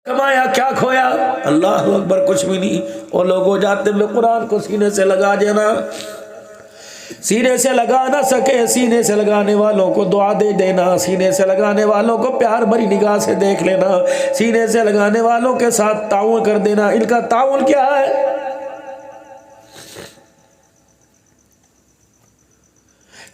کمایا کیا کھویا؟ اللہ اکبر، کچھ بھی نہیں۔ اور لوگ ہو جاتے ہیں قرآن کو سینے سے لگا دینا، سینے سے لگا نہ سکے سینے سے لگانے والوں کو دعا دے دینا، سینے سے لگانے والوں کو پیار بھری نگاہ سے دیکھ لینا، سینے سے لگانے والوں کے ساتھ تعاون کر دینا۔ ان کا تعاون کیا ہے؟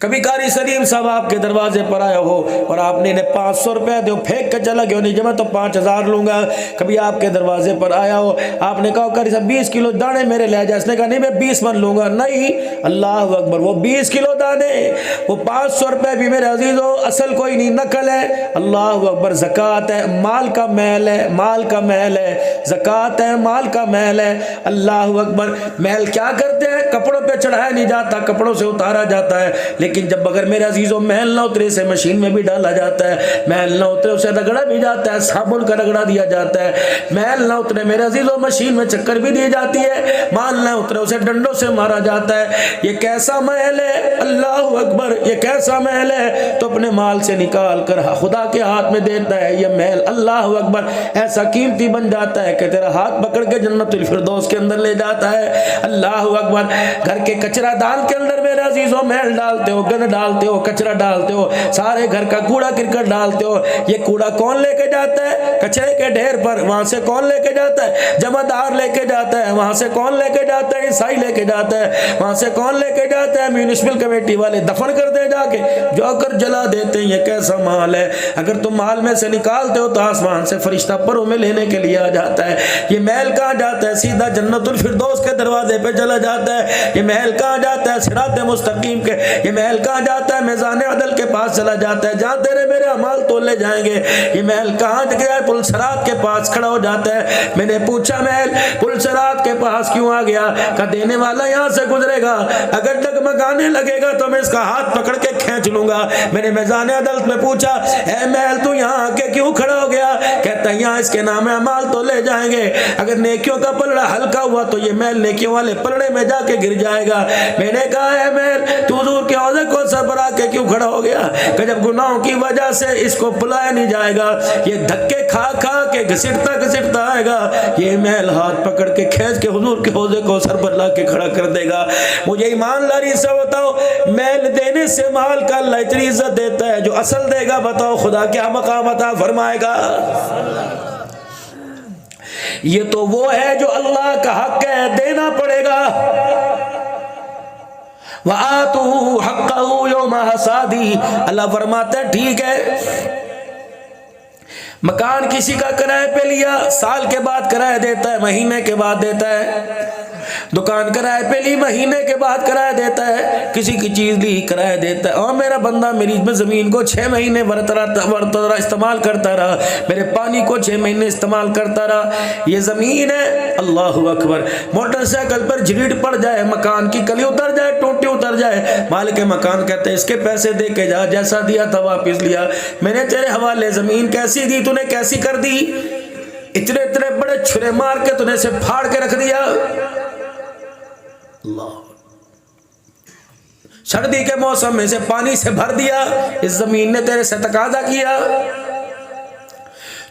کبھی قاری سلیم صاحب آپ کے دروازے پر آیا ہو اور آپ نے 500 روپے دو پھینک کے چلا گیا، نہیں جب میں تو 5000 لوں گا۔ کبھی آپ کے دروازے پر آیا ہو، آپ نے کہا قاری صاحب 20 کلو دانے میرے لے جا، اس نے کہا نہیں میں 20 من لوں گا، نہیں، اللہ اکبر، وہ 20 کلو دانے، وہ 500 روپے بھی میرے عزیزو اصل کوئی نہیں، نقل ہے۔ اللہ اکبر، زکوٰۃ ہے، مال کا میل ہے، مال کا میل ہے، زکوٰۃ ہے، مال کا میل ہے۔ اللہ اکبر، میل کیا کرتے ہیں؟ کپڑوں پہ چڑھایا نہیں جاتا، کپڑوں سے اتارا جاتا ہے، لیکن جب اگر میرے عزیزوں محل نہ اترے اسے مشین میں بھی ڈالا جاتا ہے، محل نہ اترے اسے رگڑا بھی جاتا ہے، صابن کا رگڑا دیا جاتا ہے، محل نہ اترے میرے عزیزوں مشین میں چکر بھی دی جاتی ہے، مال نہ اترے اسے ڈنڈوں سے مارا جاتا ہے۔ یہ کیسا محل ہے؟ اللہ اکبر، یہ کیسا محل ہے؟ تو اپنے مال سے نکال کر خدا کے ہاتھ میں دیتا ہے یہ محل، اللہ اکبر، ایسا قیمتی بن جاتا ہے کہ تیرا ہاتھ پکڑ کے جنت الفردوس کے اندر لے جاتا ہے۔ اللہ اکبر، گھر کے کچرا دان کے اندر میرے عزیزوں محل ڈالتے ہو، گند ڈالتے ہو، کچرا ڈالتے ہو، سارے گھر کا کوڑا کرکٹ ڈالتے ہو، یہ کوڑا کون لے کے جاتا ہے؟ کچرے کے ڈھیر پر، وہاں سے کون لے کے جاتا ہے؟ جمع دار لے کے جاتا ہے، وہاں سے کون لے کے جاتا ہے؟ عیسائی لے کے جاتا ہے، وہاں سے کون لے کے جاتا ہے؟ میونسپل کمیٹی والے دفن کر دے جا کے، جو کر جلا دیتے ہیں۔ یہ کیسا مال ہے؟ اگر تم مال میں سے نکالتے ہو تو آسمان سے فرشتہ پروں میں لینے کے لیے آ جاتا ہے۔ یہ محل کہاں جاتا ہے؟ سیدھا جنت الفردوس کے دروازے پہ چلا جاتا ہے۔ یہ محل کہاں جاتا ہے؟ صراط مستقیم کے۔ یہ محل کہاں جاتا ہے؟ میزان عدل کے پاس چلا جاتا ہے، جہاں تیرے میرے اعمال تولے جائیں گے۔ یہ محل کہاں گیا ہے؟ پل صراط کے پاس کھڑا ہو جاتا ہے۔ میں نے پوچھا محل پل صراط کے پاس کیوں آ گیا؟ کہ دینے والا یہاں سے گزرے گا، اگر ڈگمگانے لگے گا تو میں اس کا ہاتھ پکڑ کے کھینچ لوں گا۔ میں نے میزان عدل میں پوچھا اے محل تو یہاں آ کے کیوں کھڑا ہو گیا؟ کہتا ہے یہاں اس کے نام اعمال تولے جائیں گے، اگر نیکیوں کا پلڑا ہلکا ہوا تو یہ محل نیکیوں والے پلڑے میں جا کے گر جائے گا۔ میں نے کہا اے محل تو حضور کے عہدے کو سر پر آ کے کیوں کھڑا ہو گیا؟ کہ جب گناہوں کی وجہ سے اس کو بلایا نہیں جائے گا، یہ دھکے کھا کھا کے گھسٹتا گھسٹتا آئے گا، یہ محل ہاتھ پکڑ کے کھینچ کے حضور کے عہدے کو سر پر لا کے کھڑا کر دے گا۔ مجھے ایمان لاری سے بتاؤ، محل دینے سے مال کا اللہ اتنی عزت دیتا ہے، جو اصل دے گا بتاؤ خدا کیا مقام عطا فرمائے گا؟ یہ تو وہ ہے جو اللہ کا حق ہے، دینا پڑے گا۔ وَآتُوهُ حَقَّهُ يَوْمَ حَصَادِهِ، اللہ فرماتا ہے ٹھیک ہے، مکان کسی کا کرائے پہ لیا، سال کے بعد کرائے دیتا ہے، مہینے کے بعد دیتا ہے، دکان کرائے پہ لی، مہینے کے بعد کرایہ دیتا ہے، کسی کی چیز لی کرایہ دیتا ہے۔ اور میرا بندہ میری زمین کو 6 مہینے استعمال کرتا رہا، میرے پانی کو 6 مہینے استعمال کرتا رہا، یہ زمین ہے۔ اللہ اکبر، موٹر سائیکل پر جھریٹ پڑ جائے، مکان کی کلی اتر جائے، ٹوٹی اتر جائے، مالک مکان کہتے ہیں اس کے پیسے دے کے جا، جیسا دیا تھا واپس لیا، میں نے تیرے حوالے زمین کیسی دی، تو نے کیسی کر دی، اتنے اتنے بڑے چھرے مار کے تو نے اسے پھاڑ کے رکھ دیا۔ اللہ، سردی کے موسم میں سے پانی سے بھر دیا، اس زمین نے تیرے سے تقاضا کیا،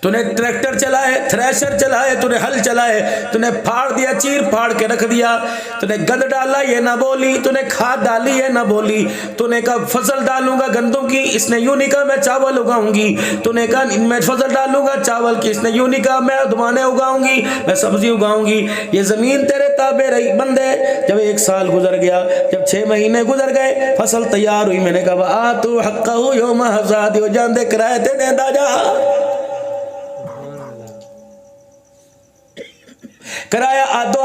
تو نے ٹریکٹر چلائے، تھریشر چلائے، تو نے ہل چلائے، تو نے پھاڑ دیا، چیر پھاڑ کے رکھ دیا، تو نے گند ڈالا یہ نہ بولی، تو نے کھاد ڈالی یہ نہ بولی، تو نے کہا فصل ڈالوں گا گندوں کی، اس نے یوں نہیں کہا میں چاول اگاؤں گی، تو نے کہا میں فصل ڈالوں گا چاول کی، اس نے یوں نہیں کہا میں دوانے اگاؤں گی، میں سبزی اگاؤں گی۔ یہ زمین تیرے تابع رہی بندے، جب 1 سال گزر گیا، جب 6 مہینے گزر گئے، فصل تیار ہوئی، میں نے کہا وَآتُوا حَقَّهُ يَوْمَ حَصَادِهِ، جان دے کرائے تے دیندا جا، کرایہ آدھو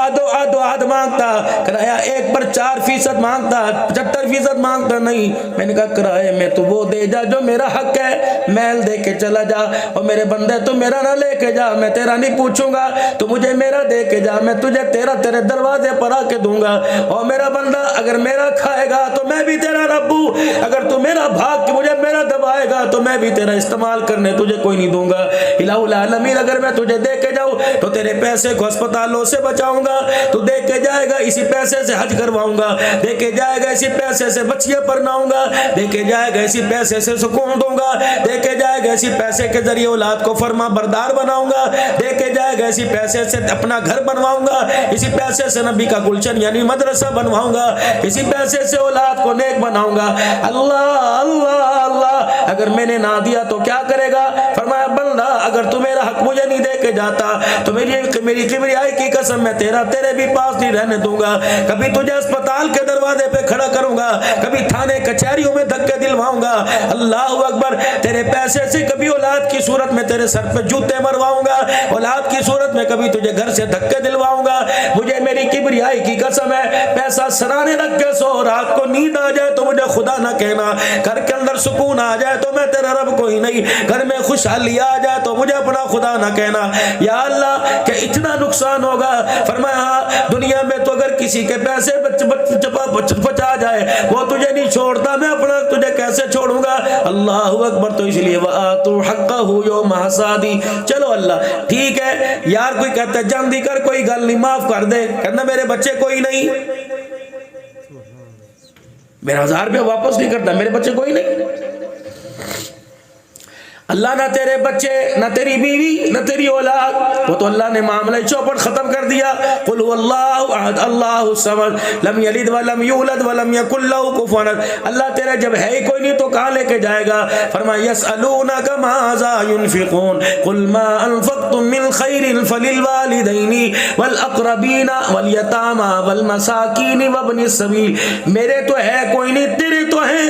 آدھ مانگتا، کرایہ 1 پر 4% مانگتا، 75% مانگتا نہیں، میں نے کہا کرایہ میں تو وہ دے جا جو میرا حق ہے، محل دے کے چلا جا، اور میرے بندے تو میرا نہ لے کے جا، میں تیرا نہیں پوچھوں گا، تو مجھے میرا دے کے جا، میں تجھے تیرے دروازے پر آ کے دوں گا، اور میرا بندہ اگر میرا کھائے گا تو میں بھی تیرا رب ہوں، اگر تو میرا بھاگ کے مجھے میرا دبائے گا تو میں بھی تیرا استعمال کرنے تجھے کوئی نہیں دوں گا۔ الہ العالمین، اگر میں تجھے دے کے جاؤں تو تیرے پیسے کو ہسپتالوں سے بچاؤں گا، تو دے کے جائے گا اسی پیسے سے حج کرواؤں گا، دے کے جائے گا اسی پیسے سے بچیاں پرناؤں گا، دے کے جائے گا اسی پیسے سے سکون دوں گا، دیکھے جائے گا ایسی پیسے کے ذریعے اولاد کو فرما بردار بناؤں گا، دیکھے جائے گا اسی پیسے سے اپنا گھر بنواؤں گا، اسی پیسے سے نبی کا گلشن یعنی مدرسہ بنواؤں گا، اسی پیسے سے اولاد کو نیک بناؤں گا۔ اللہ اللہ اللہ، اگر میں نے نہ دیا تو کیا کرے گا؟ فرمایا بندہ اگر تو میرا حق مجھے نہیں دے کے جاتا تو میری کبریائی کی قسم میں تیرے بھی پاس نہیں رہنے دوں گا، کبھی تجھے اسپتال کے دروازے پہ کھڑا کروں گا، کبھی تھانے کچہریوں میں دھکے دلواؤں گا۔ اللہ اکبر، تیرے پیسے سے کبھی اولاد کی صورت میں تیرے سر پہ جوتے مرواؤں گا، اولاد کی صورت میں کبھی تجھے گھر سے دھکے دلواؤں گا۔ مجھے میری کبریائی کی قسم ہے، پیسہ سرانے رکھ کے سو، رات کو نیند آ جائے تو مجھے خدا نہ کہنا، گھر کے اندر سکون آ جائے تو میں تیرا رب کوئی نہیں، گھر میں خوشحالی آ جائے تو مجھے اپنا خدا نہ کہنا۔ یا اللہ کہ اتنا نقصان ہوگا۔ فرمایا دنیا میں تو اگر کسی کے پیسے بچا جائے وہ تجھے نہیں چھوڑتا، میں اپنا تجھے کیسے چھوڑوں گا؟ اللہ اکبر۔ تو اس لیے وَآتُوا حَقَّهُ يَوْمَ حَصَادِهِ۔ چلو اللہ ٹھیک ہے یار، کوئی کہتا ہے جلدی کر، کوئی گل نہیں، معاف کر دے، کہنا میرے بچے کوئی نہیں، میرا 1000 روپیہ واپس نہیں کرتا، میرے بچے کوئی نہیں۔ اللہ نہ تیرے بچے، نہ تیری بیوی، نہ تیری اولاد، وہ تو اللہ نے معاملہ چوپٹ ختم کر دیا۔ قل هو اللہ احد اللہ الصمد لم یلد ولم یولد ولم یکن لہ کفوا احد۔ اللہ تیرے جب ہے ہی کوئی نہیں تو کہاں لے کے جائے گا؟ فرمایا یسألونک ماذا ينفقون قل ما انفقتم من خیر فللوالدین والاقربین والیتامى والمساکین وابن السبیل۔ میرے تو ہے کوئی نہیں، تیرے تو ہیں۔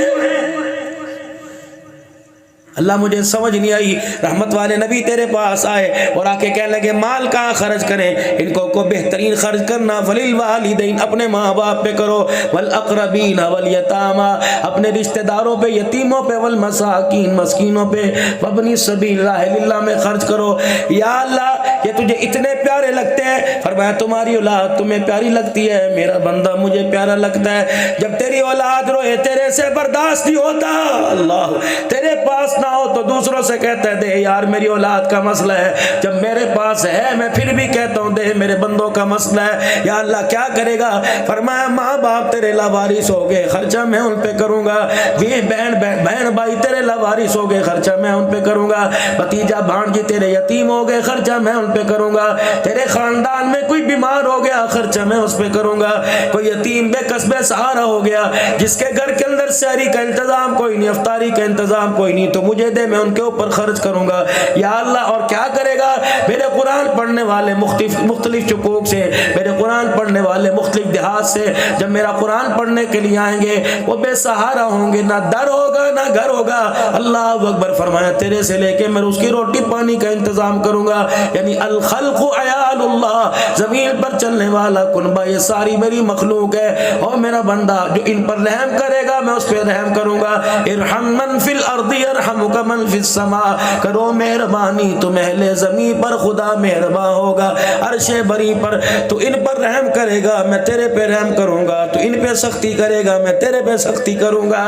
اللہ مجھے سمجھ نہیں آئی، رحمت والے نبی تیرے پاس آئے اور آ کے کہنے لگے مال کہاں خرچ کریں؟ ان کو بہترین خرچ کرنا فللوالدین، اپنے ماں باپ پہ کرو، والاقربین والیتامى، اپنے رشتہ داروں پہ، یتیموں پہ، والمساکین، مسکینوں پہ، وابن السبیل، راہ اللہ میں خرچ کرو۔ یا اللہ یہ تجھے اتنے پیارے لگتے ہیں؟ فرمایا تمہاری اولاد تمہیں پیاری لگتی ہے، میرا بندہ مجھے پیارا لگتا ہے۔ جب تیری اولاد روئے تیرے سے برداشت نہیں ہوتا، اللہ تیرے پاس نہ ہو تو دوسروں سے کہتا ہے دے یار میری اولاد کا مسئلہ ہے، جب میرے پاس ہے میں پھر بھی کہتا ہوں دے میرے بندوں کا مسئلہ ہے۔ یا اللہ کیا کرے گا؟ فرمایا ماں باپ تیرے لاوارث ہو گئے، خرچہ میں ان پہ کروں گا، بہن بھائی تیرے لاوارث ہو گئے، خرچہ میں ان پہ کروں گا، بھتیجا بھانجی تیرے یتیم ہو گئے، خرچہ میں ان پہ کروں گا، تیرے خاندان میں کوئی بیمار ہو گیا خرچہ میں اس پہ کروں گا، کوئی یتیم بے کس بے سہارا ہو گیا جس کے گھر کے اندر سحری کا انتظام کوئی نہیں، افطاری کا انتظام کوئی نہیں، تو مجھے دے میں ان کے اوپر خرچ کروں گا۔ یا اللہ اور کیا کرے گا؟ میرے قرآن پڑھنے والے مختلف چکوک سے، میرے قرآن پڑھنے والے مختلف دیہات سے جب میرا قرآن پڑھنے کے لیے آئیں گے وہ بے سہارا ہوں گے، نہ در ہوگا نہ گھر ہوگا۔ اللہ اکبر۔ فرمایا تیرے سے لے کے میں اس کی روٹی پانی کا انتظام کروں گا، یعنی الخلق عیال اللہ، زمین پر چلنے والا کنبہ یہ ساری میری مخلوق ہے، اور میرا بندہ جو ان پر رحم کرے گا میں اس پہ رحم کروں گا۔ ارحم من فی الارض یرحمک من فی السماء، کرو مہربانی تم اہل زمین پر خدا مہربان ہوگا، عرش بری پر تو ان پر رحم کرے گا میں تیرے پہ رحم کروں گا، تو ان پہ سختی کرے گا میں تیرے پہ سختی کروں گا۔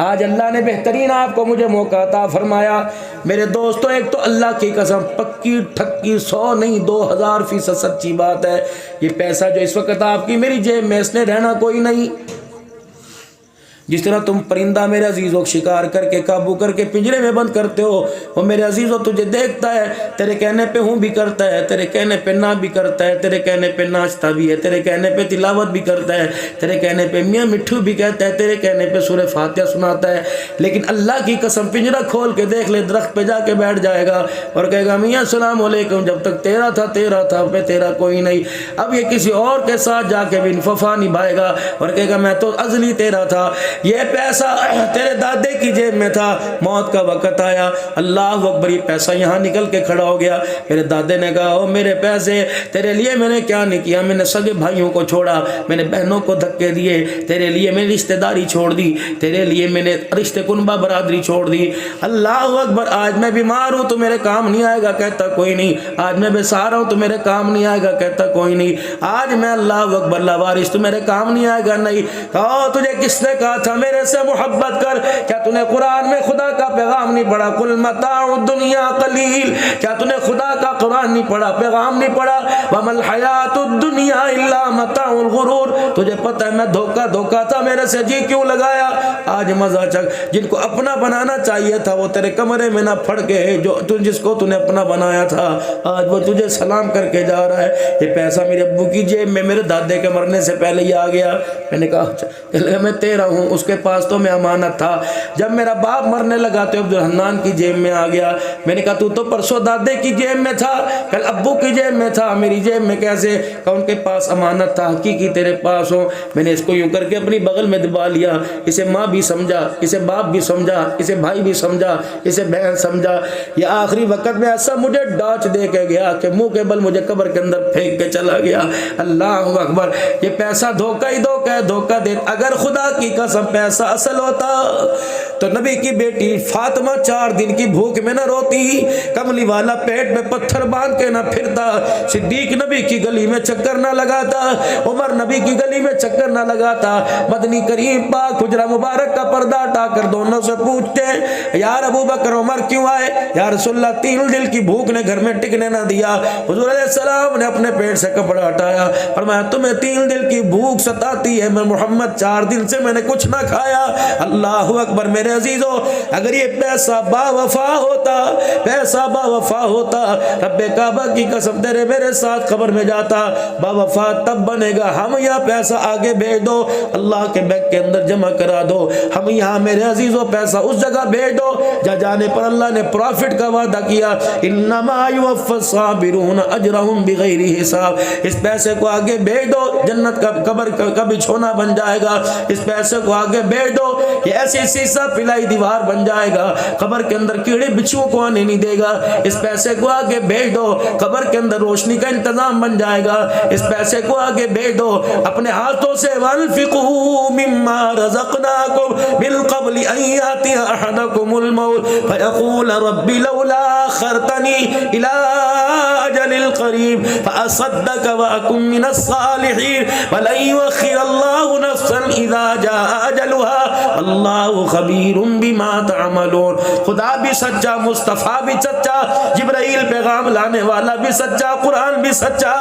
آج اللہ نے بہترین آپ کو مجھے موقع عطا فرمایا میرے دوستو، ایک تو اللہ کی قسم پکی ٹھکی 100 نہیں 2000% سچی بات ہے، یہ پیسہ جو اس وقت آپ کی میری جیب میں اس نے رہنا کوئی نہیں۔ جس طرح تم پرندہ میرے عزیزوں شکار کر کے قابو کر کے پنجرے میں بند کرتے ہو، وہ میرے عزیزوں تجھے دیکھتا ہے، تیرے کہنے پہ ہوں بھی کرتا ہے، تیرے کہنے پہ نہ بھی کرتا ہے، تیرے کہنے پہ ناچتا بھی ہے، تیرے کہنے پہ تلاوت بھی کرتا ہے، تیرے کہنے پہ میاں مٹھو بھی کہتا ہے، تیرے کہنے پہ سورہ فاتحہ سناتا ہے، لیکن اللہ کی قسم پنجرہ کھول کے دیکھ لے، درخت پہ جا کے بیٹھ جائے گا اور کہے گا میاں السلام علیکم، جب تک تیرا تھا اب پہ تیرا کوئی نہیں۔ اب یہ کسی اور کے ساتھ جا کے بھی انففا نبھائے گا اور کہے گا میں تو ازلی تیرا تھا، یہ پیسہ تیرے دادے کی جیب میں تھا، موت کا وقت آیا، اللہ اکبر، یہ پیسہ یہاں نکل کے کھڑا ہو گیا۔ میرے دادے نے کہا او میرے پیسے، تیرے لیے میں نے کیا نہیں کیا، میں نے سگے بھائیوں کو چھوڑا، میں نے بہنوں کو دھکے دیے، تیرے لیے میں نے رشتہ داری چھوڑ دی، تیرے لیے میں نے رشتہ کنبہ برادری چھوڑ دی۔ اللہ اکبر، آج میں بیمار ہوں تو میرے کام نہیں آئے گا، کہتا کوئی نہیں، آج میں بے سہارا ہوں تو میرے کام نہیں آئے گا، کہتا کوئی نہیں، آج میں اللہ اکبر لاوارث تو میرے کام نہیں آئے گا، نہیں کہا تجھے کس نے کہا تھا تھا میرے سے محبت کر. کیا تو نے قرآن میں خدا کا پیغام نہیں پڑھا؟ قل متاع الدنیا قلیل. کیا تو نے خدا کا قرآن نہیں پڑھا، پیغام نہیں پڑھا؟ وما الحیات الدنیا الا متاع الغرور. تجھے پتہ ہے میں دھوکا تھا، میرے سے جی کیوں لگایا؟ آج مزہ چک. جن کو اپنا بنانا چاہیے تھا وہ تیرے کمرے میں نہ پھڑ کے، جو جس کو تو نے اپنا بنایا تھا آج وہ تجھے سلام کر کے جا رہا ہے. یہ پیسہ میرے ابو کی جیب میں میرے دادے کے مرنے سے پہلے ہی آ گیا. میں نے کہا میں تیرا ہوں، اس کے پاس تو میں امانت تھا. جب میرا باپ مرنے لگا تو عبدالحنان کی جیب میں آ گیا. میں نے کہا تو پرسوں دادے کی جیب میں تھا، کل ابو کی جیب میں تھا، میری جیب میں کیسے؟ کہ ان کے پاس امانت تھا، حقیقی تیرے پاس ہو. میں نے اس کو یوں کر کے اپنی بغل میں دبا لیا. اسے ماں بھی سمجھا، اسے باپ بھی سمجھا، اسے بھائی بھی سمجھا، اسے بہن سمجھا. یہ آخری وقت میں ایسا مجھے ڈانچ دے کے گیا کہ منہ کے بل مجھے قبر کے اندر پھینک کے چلا گیا. اللہ اکبر. یہ پیسہ دھوکہ ہی دھوکہ ہے، دھوکہ دے. اگر خدا کی قسم پیسہ اصل ہوتا تو نبی کی بیٹی فاطمہ 4 دن کی بھوک میں نہ روتی، کملی والا پیٹ میں پتھر باندھ کے نہ پھرتا، صدیق نبی کی گلی میں چکر نہ لگاتا، عمر نبی کی گلی میں چکر نہ لگاتا. مدنی کریم پاک حجرہ مبارک کا پردہ ہٹا کر دونوں سے پوچھتے ہیں یار ابو بکر عمر کیوں آئے؟ یا رسول اللہ 3 دن کی بھوک نے گھر میں ٹکنے نہ دیا. حضور علیہ السلام نے اپنے پیٹ سے کپڑا ہٹایا، فرمایا تمہیں 3 دن کی بھوک ستاتی ہے، میں محمد 4 دن سے میں نے کچھ نہ کھایا. اللہ اکبر. میرے عزیزو اگر یہ پیسہ با وفا ہوتا، پیسہ با وفا ہوتا، رب کعبہ کی قسم تیرے میرے ساتھ قبر میں جاتا. با وفا تب بنے گا ہم یہاں پیسہ آگے بھیج دو، اللہ کے بینک کے اندر جمع کرا دو. ہم یہاں میرے عزیزو پیسہ اس جگہ بھیج دو جہاں جانے پر اللہ نے پروفٹ کا وعدہ کیا، انما یوفی الصابرون اجرهم بغیر حساب. اس پیسے کو آگے بھیج دو، جنت کا قبر کا بچھونا بن جائے گا. اس پیسے کو آگے بھیج دو، یہ ایسی سیسا پلائی دیوار بن جائے گا، قبر کے اندر کیڑے بچھو کو آنے نہیں دے گا. اس پیسے کو آگے بھیج دو، قبر کے اندر روشنی کا انتظام بن جائے گا. اس پیسے کو آگے بھیج دو اپنے ہاتھوں سے، وانفقوا مما رزقناکم من قبل ان یاتی احدکم الموت فیقول رب لولا اخرتنی الی اجل قریب فاصدق واکن من الصالحین ولن یؤخر اللہ نفسا اذا جاء اجلها اللہ خبیر بما تعملون. خدا بھی سچا، مصطفیٰ بھی سچا، جبرائیل پیغام لانے والا بھی سچا، قرآن بھی سچا.